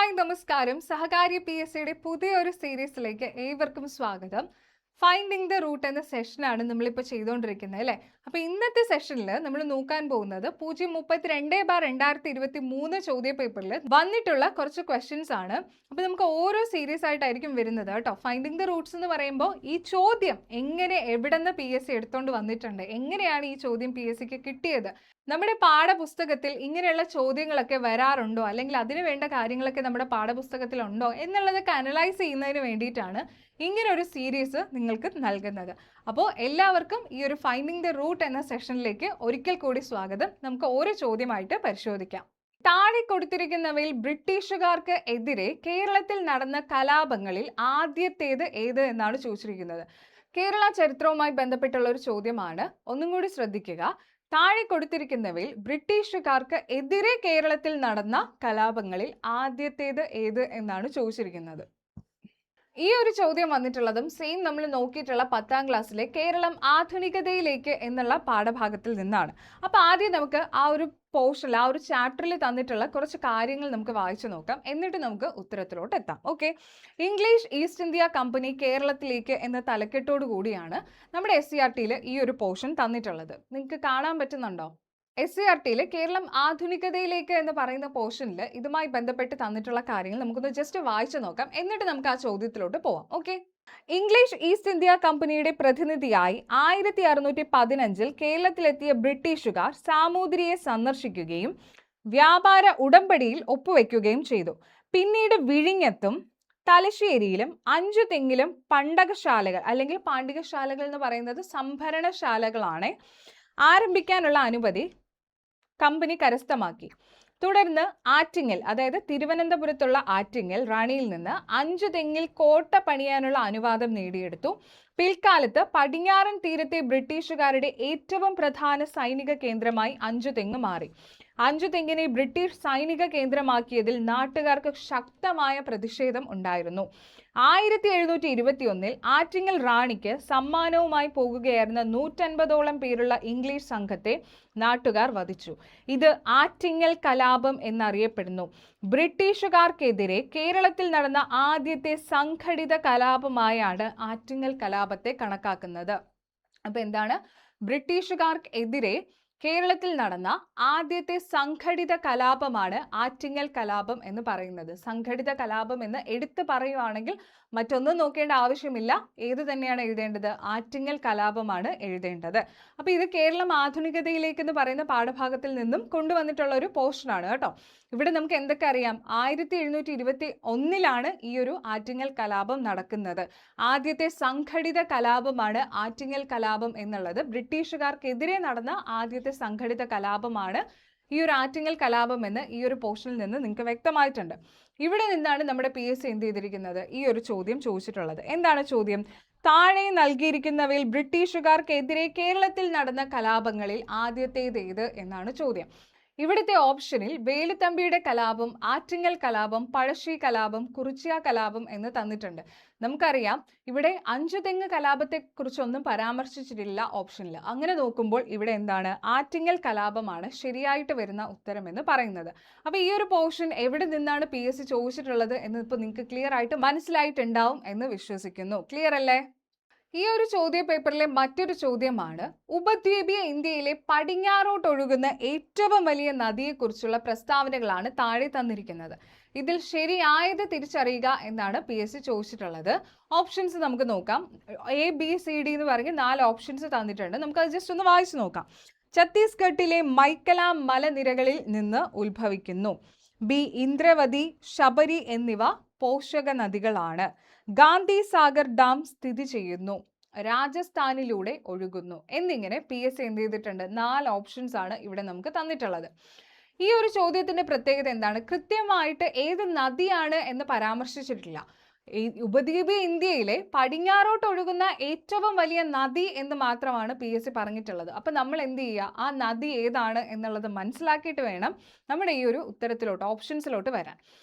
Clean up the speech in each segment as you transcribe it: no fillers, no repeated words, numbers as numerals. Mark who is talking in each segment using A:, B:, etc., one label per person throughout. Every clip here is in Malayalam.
A: ഹായ് നമസ്കാരം. സഹകാരി PSCയുടെ പുതിയൊരു സീരീസിലേക്ക് ഏവർക്കും സ്വാഗതം. ഫൈൻഡിങ് ദ റൂട്ട് എന്ന സെഷനാണ് നമ്മളിപ്പോൾ ചെയ്തുകൊണ്ടിരിക്കുന്നത് അല്ലേ? അപ്പോൾ ഇന്നത്തെ സെഷനിൽ നമ്മൾ നോക്കാൻ പോകുന്നത് 032/2023 ചോദ്യ പേപ്പറിൽ വന്നിട്ടുള്ള കുറച്ച് ക്വസ്റ്റ്യൻസ് ആണ്. അപ്പോൾ നമുക്ക് ഓരോ സീരീസ് ആയിട്ടായിരിക്കും വരുന്നത് കേട്ടോ. ഫൈൻഡിങ് ദ റൂട്ട്സ് എന്ന് പറയുമ്പോൾ ഈ ചോദ്യം എങ്ങനെ എവിടെ നിന്ന് PSC എടുത്തുകൊണ്ട് വന്നിട്ടുണ്ട്, എങ്ങനെയാണ് ഈ ചോദ്യം PSCക്ക് കിട്ടിയത്, നമ്മുടെ പാഠപുസ്തകത്തിൽ ഇങ്ങനെയുള്ള ചോദ്യങ്ങളൊക്കെ വരാറുണ്ടോ, അല്ലെങ്കിൽ അതിന് വേണ്ട കാര്യങ്ങളൊക്കെ നമ്മുടെ പാഠപുസ്തകത്തിലുണ്ടോ എന്നുള്ളതൊക്കെ അനലൈസ് ചെയ്യുന്നതിന് വേണ്ടിയിട്ടാണ് ഇങ്ങനെ ഒരു സീരീസ് നിങ്ങൾക്ക് നൽകുന്നത്. അപ്പോൾ എല്ലാവർക്കും ഈ ഒരു ഫൈൻഡിങ് ദ റൂട്ട് എന്ന സെഷനിലേക്ക് ഒരിക്കൽ കൂടി സ്വാഗതം. നമുക്ക് ഓരോ ചോദ്യമായിട്ട് പരിശോധിക്കാം. താഴെ കൊടുത്തിരിക്കുന്നവയിൽ ബ്രിട്ടീഷുകാർക്ക് എതിരെ കേരളത്തിൽ നടന്ന കലാപങ്ങളിൽ ആദ്യത്തേത് ഏത് എന്നാണ് ചോദിച്ചിരിക്കുന്നത്. കേരള ചരിത്രവുമായി ബന്ധപ്പെട്ടുള്ള ഒരു ചോദ്യമാണ്. ഒന്നും കൂടി ശ്രദ്ധിക്കുക. താഴെ കൊടുത്തിരിക്കുന്നവയിൽ ബ്രിട്ടീഷുകാർക്ക് എതിരെ കേരളത്തിൽ നടന്ന കലാപങ്ങളിൽ ആദ്യത്തേത് ഏത് എന്നാണ് ചോദിച്ചിരിക്കുന്നത്. ഈ ഒരു ചോദ്യം വന്നിട്ടുള്ളതും സെയിം നമ്മൾ നോക്കിയിട്ടുള്ള 10ാം ക്ലാസ്സിലെ കേരളം ആധുനികതയിലേക്ക് എന്നുള്ള പാഠഭാഗത്തിൽ നിന്നാണ്. അപ്പോൾ ആദ്യം നമുക്ക് ആ ഒരു പോർഷനിൽ, ആ ഒരു ചാപ്റ്ററിൽ തന്നിട്ടുള്ള കുറച്ച് കാര്യങ്ങൾ നമുക്ക് വായിച്ചു നോക്കാം. എന്നിട്ട് നമുക്ക് ഉത്തരത്തിലോട്ട് എത്താം. Okay, English east India company കേരളത്തിലേക്ക് എന്ന തലക്കെട്ടോടു കൂടിയാണ് നമ്മുടെ SCERTയിൽ ഈ ഒരു പോർഷൻ തന്നിട്ടുള്ളത്. നിങ്ങൾക്ക് കാണാൻ പറ്റുന്നുണ്ടോ? SCERTയിൽ കേരളം ആധുനികതയിലേക്ക് എന്ന് പറയുന്ന പോർഷനിൽ ഇതുമായി ബന്ധപ്പെട്ട് തന്നിട്ടുള്ള കാര്യങ്ങൾ നമുക്കൊന്ന് ജസ്റ്റ് വായിച്ചു നോക്കാം. എന്നിട്ട് നമുക്ക് ആ ചോദ്യത്തിലോട്ട് പോവാം. ഓക്കെ, ഇംഗ്ലീഷ് ഈസ്റ്റ് ഇന്ത്യ കമ്പനിയുടെ പ്രതിനിധിയായി 1615 കേരളത്തിലെത്തിയ ബ്രിട്ടീഷുകാർ സാമൂതിരിയെ സന്ദർശിക്കുകയും വ്യാപാര ഉടമ്പടിയിൽ ഒപ്പുവെക്കുകയും ചെയ്തു. പിന്നീട് വിഴിഞ്ഞത്തും തലശ്ശേരിയിലും അഞ്ചുതെങ്ങിലും പണ്ടകശാലകൾ അല്ലെങ്കിൽ പാണ്ഡികശാലകൾ എന്ന് പറയുന്നത് സംഭരണശാലകളാണ് ആരംഭിക്കാനുള്ള അനുമതി കമ്പനി കരസ്ഥമാക്കി. തുടർന്ന് ആറ്റിങ്ങൽ, അതായത് തിരുവനന്തപുരത്തുള്ള ആറ്റിങ്ങൽ റാണിയിൽ നിന്ന് അഞ്ചുതെങ്ങിൽ കോട്ട പണിയാനുള്ള അനുവാദം നേടിയെടുത്തു. പിൽക്കാലത്ത് പടിഞ്ഞാറൻ തീരത്തെ ബ്രിട്ടീഷുകാരുടെ ഏറ്റവും പ്രധാന സൈനിക കേന്ദ്രമായി അഞ്ചുതെങ്ങ് മാറി. അഞ്ചുതെങ്ങിനെ ബ്രിട്ടീഷ് സൈനിക കേന്ദ്രമാക്കിയതിൽ നാട്ടുകാർക്ക് ശക്തമായ പ്രതിഷേധം ഉണ്ടായിരുന്നു. 1721 ആറ്റിങ്ങൽ റാണിക്ക് സമ്മാനവുമായി പോകുകയായിരുന്ന 150ഓളം പേരുള്ള ഇംഗ്ലീഷ് സംഘത്തെ നാട്ടുകാർ വധിച്ചു. ഇത് ആറ്റിങ്ങൽ കലാപം എന്നറിയപ്പെടുന്നു. ബ്രിട്ടീഷുകാർക്കെതിരെ കേരളത്തിൽ നടന്ന ആദ്യത്തെ സംഘടിത കലാപമായാണ് ആറ്റിങ്ങൽ കലാപത്തെ കണക്കാക്കുന്നത്. അപ്പൊ എന്താണ്? ബ്രിട്ടീഷുകാർക്കെതിരെ കേരളത്തിൽ നടന്ന ആദ്യത്തെ സംഘടിത കലാപമാണ് ആറ്റിങ്ങൽ കലാപം എന്ന് പറയുന്നത്. സംഘടിത കലാപം എന്ന് എടുത്തു പറയുവാണെങ്കിൽ മറ്റൊന്നും നോക്കേണ്ട ആവശ്യമില്ല. ഏത് തന്നെയാണ് എഴുതേണ്ടത്? ആറ്റിങ്ങൽ കലാപമാണ് എഴുതേണ്ടത്. അപ്പോൾ ഇത് കേരളം ആധുനികതയിലേക്ക് എന്ന് പറയുന്ന പാഠഭാഗത്തിൽ നിന്നും കൊണ്ടുവന്നിട്ടുള്ള ഒരു പോർഷനാണ് കേട്ടോ. ഇവിടെ നമുക്ക് എന്തൊക്കെ അറിയാം? 1721 ഈ ഒരു ആറ്റിങ്ങൽ കലാപം നടക്കുന്നത്. ആദ്യത്തെ സംഘടിത കലാപമാണ് ആറ്റിങ്ങൽ കലാപം എന്നുള്ളത്. ബ്രിട്ടീഷുകാർക്കെതിരെ നടന്ന ആദ്യത്തെ സംഘടിത കലാപമാണ് ഈ ഒരു ആറ്റിങ്ങൽ കലാപം എന്ന് ഈ ഒരു പോർഷനിൽ നിന്ന് നിങ്ങൾക്ക് വ്യക്തമായിട്ടുണ്ട്. ഇവിടെ നിന്നാണ് നമ്മുടെ PSC എന്ത് ചെയ്തിരിക്കുന്നത്? ഈ ഒരു ചോദ്യം ചോദിച്ചിട്ടുള്ളത്. എന്താണ് ചോദ്യം? താഴെ നൽകിയിരിക്കുന്നവയിൽ ബ്രിട്ടീഷുകാർക്കെതിരെ കേരളത്തിൽ നടന്ന കലാപങ്ങളിൽ ആദ്യത്തേത് ഏത് എന്നാണ് ചോദ്യം. ഇവിടുത്തെ ഓപ്ഷനിൽ വേലുത്തമ്പിയുടെ കലാപം, ആറ്റിങ്ങൽ കലാപം, പഴശ്ശി കലാപം, കുറിച്യ കലാപം എന്ന് തന്നിട്ടുണ്ട്. നമുക്കറിയാം ഇവിടെ അഞ്ചുതെങ്ങ് കലാപത്തെ കുറിച്ചൊന്നും പരാമർശിച്ചിട്ടില്ല ഓപ്ഷനിൽ. അങ്ങനെ നോക്കുമ്പോൾ ഇവിടെ എന്താണ്? ആറ്റിങ്ങൽ കലാപമാണ് ശരിയായിട്ട് വരുന്ന ഉത്തരം എന്ന് പറയുന്നത്. അപ്പൊ ഈ ഒരു പോർഷൻ എവിടെ നിന്നാണ് PSC ചോദിച്ചിട്ടുള്ളത് എന്ന് ഇപ്പോൾ നിങ്ങൾക്ക് ക്ലിയർ ആയിട്ട് മനസ്സിലായിട്ടുണ്ടാവും എന്ന് വിശ്വസിക്കുന്നു. ക്ലിയർ അല്ലേ? ഈ ഒരു ചോദ്യ പേപ്പറിലെ മറ്റൊരു ചോദ്യമാണ്, ഉപദ്വീപീയ ഇന്ത്യയിലെ പടിഞ്ഞാറോട്ടൊഴുകുന്ന ഏറ്റവും വലിയ നദിയെക്കുറിച്ചുള്ള പ്രസ്താവനകളാണ് താഴെ തന്നിരിക്കുന്നത്. ഇതിൽ ശരിയായത് തിരിച്ചറിയുക എന്നാണ് PSC ചോദിച്ചിട്ടുള്ളത്. ഓപ്ഷൻസ് നമുക്ക് നോക്കാം. ABCD എന്ന് പറഞ്ഞ് 4 ഓപ്ഷൻസ് തന്നിട്ടുണ്ട്. നമുക്കത് ജസ്റ്റ് ഒന്ന് വായിച്ചു നോക്കാം. ഛത്തീസ്ഗഡിലെ മൈക്കല മലനിരകളിൽ നിന്ന് ഉത്ഭവിക്കുന്നു. B. ഇന്ദ്രവതി, ശബരി എന്നിവ പോഷക നദികളാണ്. ഗാന്ധി സാഗർ ഡാം സ്ഥിതി ചെയ്യുന്നു. രാജസ്ഥാനിലൂടെ ഒഴുകുന്നു. എന്നിങ്ങനെ PSC എന്ത് ചെയ്തിട്ടുണ്ട്? 4 ഓപ്ഷൻസ് ആണ് ഇവിടെ നമുക്ക് തന്നിട്ടുള്ളത്. ഈ ഒരു ചോദ്യത്തിന്റെ പ്രത്യേകത എന്താണ്? കൃത്യമായിട്ട് ഏത് നദിയാണ് എന്ന് പരാമർശിച്ചിട്ടില്ല. ഉപദ്വീപീയ ഇന്ത്യയിലെ പടിഞ്ഞാറോട്ട് ഒഴുകുന്ന ഏറ്റവും വലിയ നദി എന്ന് മാത്രമാണ് PSC പറഞ്ഞിട്ടുള്ളത്. അപ്പൊ നമ്മൾ എന്ത് ചെയ്യുക? ആ നദി ഏതാണ് എന്നുള്ളത് മനസ്സിലാക്കിയിട്ട് വേണം നമ്മുടെ ഈ ഒരു ഉത്തരത്തിലോട്ട്, ഓപ്ഷൻസിലോട്ട് വരാൻ.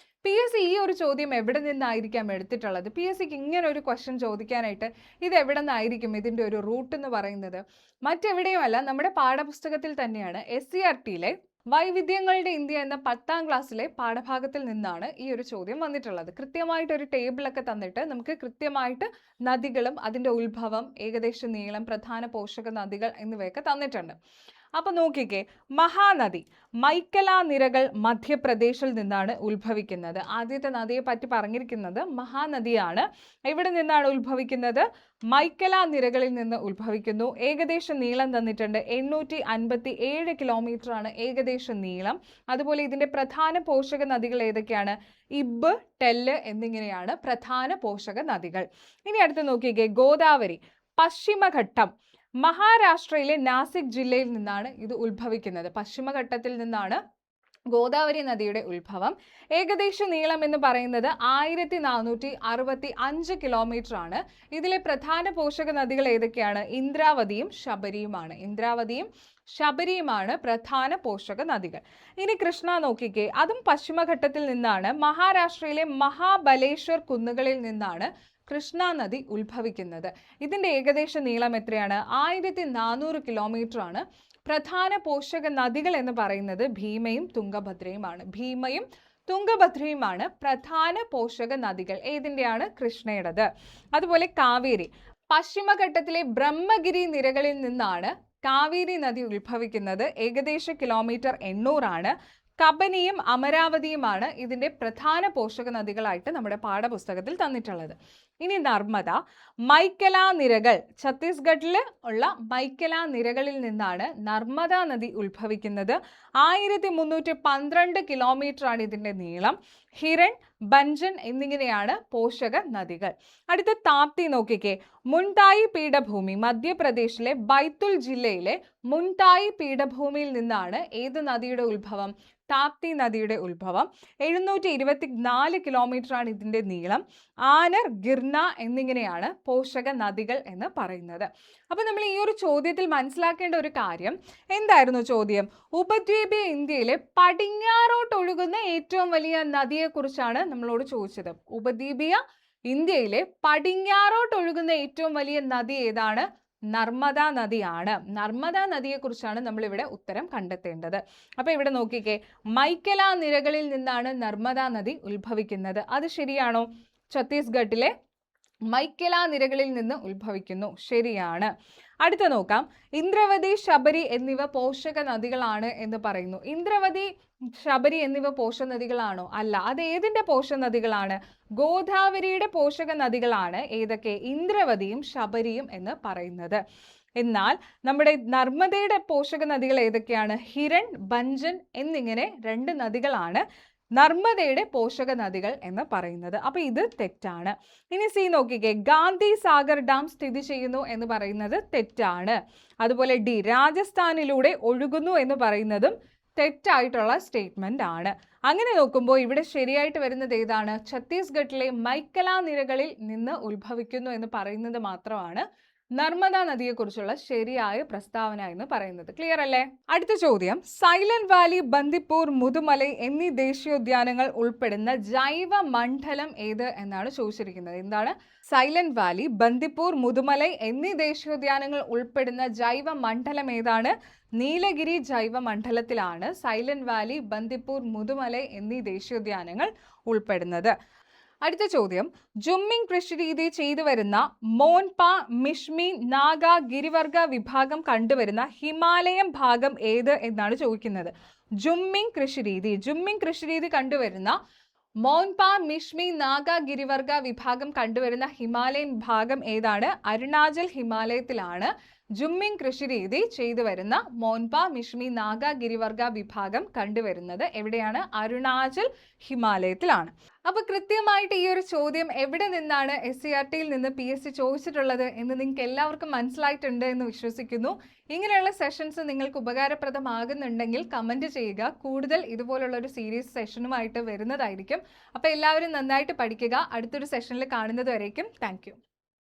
A: PSC ഈ ഒരു ചോദ്യം എവിടെ നിന്നായിരിക്കാം എടുത്തിട്ടുള്ളത്? PSCക്ക് ഇങ്ങനെ ഒരു ക്വസ്റ്റ്യൻ ചോദിക്കാനായിട്ട് ഇത് എവിടെ നിന്നായിരിക്കും ഇതിൻ്റെ ഒരു റൂട്ട് എന്ന് പറയുന്നത്? മറ്റെവിടെയുമല്ല, നമ്മുടെ പാഠപുസ്തകത്തിൽ തന്നെയാണ്. SCERTയിലെ വൈവിധ്യങ്ങളുടെ ഇന്ത്യ എന്ന 10ാം ക്ലാസ്സിലെ പാഠഭാഗത്തിൽ നിന്നാണ് ഈ ഒരു ചോദ്യം വന്നിട്ടുള്ളത്. കൃത്യമായിട്ട് ഒരു ടേബിളൊക്കെ തന്നിട്ട് നമുക്ക് കൃത്യമായിട്ട് നദികളും അതിൻ്റെ ഉത്ഭവം, ഏകദേശ നീളം, പ്രധാന പോഷക നദികൾ എന്നിവയൊക്കെ തന്നിട്ടുണ്ട്. അപ്പോൾ നോക്കിക്കേ, മഹാനദി മൈക്കല നിരകൾ മധ്യപ്രദേശിൽ നിന്നാണ് ഉത്ഭവിക്കുന്നത്. ആദ്യത്തെ നദിയെ പറ്റി പറഞ്ഞിരിക്കുന്നത് മഹാനദിയാണ്. എവിടെ നിന്നാണ് ഉത്ഭവിക്കുന്നത്? മൈക്കല നിരകളിൽ നിന്ന് ഉത്ഭവിക്കുന്നു. ഏകദേശ നീളം തന്നിട്ടുണ്ട്, 857 കിലോമീറ്റർ ആണ് ഏകദേശ നീളം. അതുപോലെ ഇതിൻ്റെ പ്രധാന പോഷക നദികൾ ഏതൊക്കെയാണ്? ഇബ്, ടെല്ല് എന്നിങ്ങനെയാണ് പ്രധാന പോഷക നദികൾ. ഇനി അടുത്ത് നോക്കിക്കേ, ഗോദാവരി പശ്ചിമഘട്ടം മഹാരാഷ്ട്രയിലെ നാസിക് ജില്ലയിൽ നിന്നാണ് ഇത് ഉത്ഭവിക്കുന്നത്. പശ്ചിമഘട്ടത്തിൽ നിന്നാണ് ഗോദാവരി നദിയുടെ ഉത്ഭവം. ഏകദേശ നീളം എന്ന് പറയുന്നത് 1465 കിലോമീറ്റർ ആണ്. ഇതിലെ പ്രധാന പോഷക നദികൾ ഏതൊക്കെയാണ്? ഇന്ദ്രാവതിയും ശബരിയുമാണ്. ഇന്ദ്രാവതിയും ശബരിയുമാണ് പ്രധാന പോഷക നദികൾ. ഇനി കൃഷ്ണ നോക്കിക്കേ, അതും പശ്ചിമഘട്ടത്തിൽ നിന്നാണ്. മഹാരാഷ്ട്രയിലെ മഹാബലേശ്വർ കുന്നുകളിൽ നിന്നാണ് കൃഷ്ണ നദി ഉത്ഭവിക്കുന്നത്. ഇതിൻ്റെ ഏകദേശ നീളം എത്രയാണ്? 1400 കിലോമീറ്റർ ആണ്. പ്രധാന പോഷക നദികൾ എന്ന് പറയുന്നത് ഭീമയും തുംഗഭദ്രയുമാണ്. ഭീമയും തുംഗഭദ്രയുമാണ് പ്രധാന പോഷക നദികൾ. ഏതിൻ്റെയാണ്? കൃഷ്ണയുടേത്. അതുപോലെ കാവേരി പശ്ചിമഘട്ടത്തിലെ ബ്രഹ്മഗിരി നിരകളിൽ നിന്നാണ് കാവേരി നദി ഉത്ഭവിക്കുന്നത്. ഏകദേശ കിലോമീറ്റർ 800 ആണ്. കബനിയും അമരാവതിയുമാണ് ഇതിൻ്റെ പ്രധാന പോഷക നദികളായിട്ട് നമ്മുടെ പാഠപുസ്തകത്തിൽ തന്നിട്ടുള്ളത്. ഇനി നർമ്മദ മൈക്കല നിരകൾ, ഛത്തീസ്ഗഡിൽ ഉള്ള മൈക്കല നിരകളിൽ നിന്നാണ് നർമ്മദ നദി ഉത്ഭവിക്കുന്നത്. 1312 കിലോമീറ്റർ ആണ് ഇതിൻ്റെ നീളം. ഹിരൺ, ബഞ്ചൻ എന്നിങ്ങനെയാണ് പോഷക നദികൾ. അടുത്ത താപ്തി നോക്കിക്കേ, മുൻതായി പീഠഭൂമി മധ്യപ്രദേശിലെ ബൈത്തുൽ ജില്ലയിലെ മുൻതായി പീഠഭൂമിയിൽ നിന്നാണ് ഏത് നദിയുടെ ഉത്ഭവം? താപ്തി നദിയുടെ ഉത്ഭവം. 724 കിലോമീറ്റർ ആണ് ഇതിൻ്റെ നീളം. ആനർ, ഗിർന എന്നിങ്ങനെയാണ് പോഷക നദികൾ എന്ന് പറയുന്നത്. അപ്പോൾ നമ്മൾ ഈ ഒരു ചോദ്യത്തിൽ മനസ്സിലാക്കേണ്ട ഒരു കാര്യം എന്തായിരുന്നു ചോദ്യം? ഉപദ്വീപീയ ഇന്ത്യയിലെ പടിഞ്ഞാറോട്ടൊഴുകുന്ന ഏറ്റവും വലിയ നദിയെക്കുറിച്ചാണ് നമ്മളോട് ചോദിച്ചത്. ഉപദ്വീപീയ ഇന്ത്യയിലെ പടിഞ്ഞാറോട്ടൊഴുകുന്ന ഏറ്റവും വലിയ നദി ഏതാണ്? നർമ്മദ നദിയാണ്. നർമ്മദ നദിയെക്കുറിച്ചാണ് നമ്മളിവിടെ ഉത്തരം കണ്ടെത്തേണ്ടത്. അപ്പോൾ ഇവിടെ നോക്കിക്കേ, മൈക്കല നിരകളിൽ നിന്നാണ് നർമ്മദ നദി ഉത്ഭവിക്കുന്നത്. അത് ശരിയാണോ? ഛത്തീസ്ഗഡിലെ മൈക്കല നിരകളിൽ നിന്ന് ഉത്ഭവിക്കുന്നു. ശരിയാണ്. അടുത്ത നോക്കാം, ഇന്ദ്രവതി, ശബരി എന്നിവ പോഷക നദികളാണ് എന്ന് പറയുന്നു. ഇന്ദ്രവതി, ശബരി എന്നിവ പോഷക നദികളാണോ? അല്ല. അത് ഏതിൻ്റെ പോഷക നദികളാണ്? ഗോദാവരിയുടെ പോഷക നദികളാണ്. ഏതൊക്കെ? ഇന്ദ്രവതിയും ശബരിയും എന്ന് പറയുന്നത്. എന്നാൽ നമ്മുടെ നർമ്മദയുടെ പോഷക നദികൾ ഏതൊക്കെയാണ്? ഹിരൺ, ബഞ്ചൻ എന്നിങ്ങനെ 2 നദികളാണ് നർമ്മദയുടെ പോഷക നദികൾ എന്ന് പറയുന്നത്. അപ്പോൾ ഇത് തെറ്റാണ്. ഇനി സി നോക്കിക്കേ, ഗാന്ധി സാഗർ ഡാം സ്ഥിതി ചെയ്യുന്നു എന്ന് പറയുന്നത് തെറ്റാണ്. അതുപോലെ ഡി, രാജസ്ഥാനിലൂടെ ഒഴുകുന്നു എന്ന് പറയുന്നതും തെറ്റായിട്ടുള്ള സ്റ്റേറ്റ്മെന്റ് ആണ്. അങ്ങനെ നോക്കുമ്പോൾ ഇവിടെ ശരിയായിട്ട് വരുന്നത് ഏതാണ്? ഛത്തീസ്ഗഡിലെ മൈക്കല നിരകളിൽ നിന്ന് ഉത്ഭവിക്കുന്നു എന്ന് പറയുന്നത് മാത്രമാണ് നർമ്മദ നദിയെക്കുറിച്ചുള്ള ശരിയായ പ്രസ്താവന എന്ന് പറയുന്നത്. ക്ലിയർ അല്ലേ? അടുത്ത ചോദ്യം, സൈലന്റ് വാലി, ബന്ദിപ്പൂർ, മുതുമലൈ എന്നീ ദേശീയോദ്യാനങ്ങൾ ഉൾപ്പെടുന്ന ജൈവ മണ്ഡലം ഏത് എന്നാണ് ചോദിച്ചിരിക്കുന്നത്. എന്താണ്? സൈലന്റ് വാലി, ബന്ദിപ്പൂർ, മുതുമലൈ എന്നീ ദേശീയോദ്യാനങ്ങൾ ഉൾപ്പെടുന്ന ജൈവ മണ്ഡലം ഏതാണ്? നീലഗിരി ജൈവ മണ്ഡലത്തിലാണ് സൈലന്റ് വാലി, ബന്ദിപ്പൂർ, മുതുമലൈ എന്നീ ദേശീയോദ്യാനങ്ങൾ ഉൾപ്പെടുന്നത്. അടുത്ത ചോദ്യം, ജുമ്മിങ് കൃഷിരീതി ചെയ്തു വരുന്ന മോൻപ, മിഷ്മി, നാഗ, ഗിരിവർഗ വിഭാഗം കണ്ടുവരുന്ന ഹിമാലയം ഭാഗം ഏത് എന്നാണ് ചോദിക്കുന്നത്. ജുമ്മിങ് കൃഷിരീതി കണ്ടുവരുന്ന മോൻപ, മിഷ്മി, നാഗ, ഗിരിവർഗ വിഭാഗം കണ്ടുവരുന്ന ഹിമാലയൻ ഭാഗം ഏതാണ്? അരുണാചൽ ഹിമാലയത്തിലാണ് ജുമ്മിങ് കൃഷിരീതി ചെയ്തു വരുന്ന മോൻപ, മിഷ്മി, നാഗ, ഗിരിവർഗ വിഭാഗം കണ്ടുവരുന്നത്. എവിടെയാണ്? അരുണാചൽ ഹിമാലയത്തിലാണ്. അപ്പോൾ കൃത്യമായിട്ട് ഈ ഒരു ചോദ്യം എവിടെ നിന്നാണ് SCERTയിൽ നിന്ന് PSC ചോദിച്ചിട്ടുള്ളത് എന്ന് നിങ്ങൾക്ക് എല്ലാവർക്കും മനസ്സിലായിട്ടുണ്ട് എന്ന് വിശ്വസിക്കുന്നു. ഇങ്ങനെയുള്ള സെഷൻസ് നിങ്ങൾക്ക് ഉപകാരപ്രദമാകുന്നുണ്ടെങ്കിൽ കമൻറ്റ് ചെയ്യുക. കൂടുതൽ ഇതുപോലുള്ള ഒരു സീരീസ് സെഷനുമായിട്ട് വരുന്നതായിരിക്കും. അപ്പോൾ എല്ലാവരും നന്നായിട്ട് പഠിക്കുക. അടുത്തൊരു സെഷനിൽ കാണുന്നത് വരേക്കും താങ്ക് യു.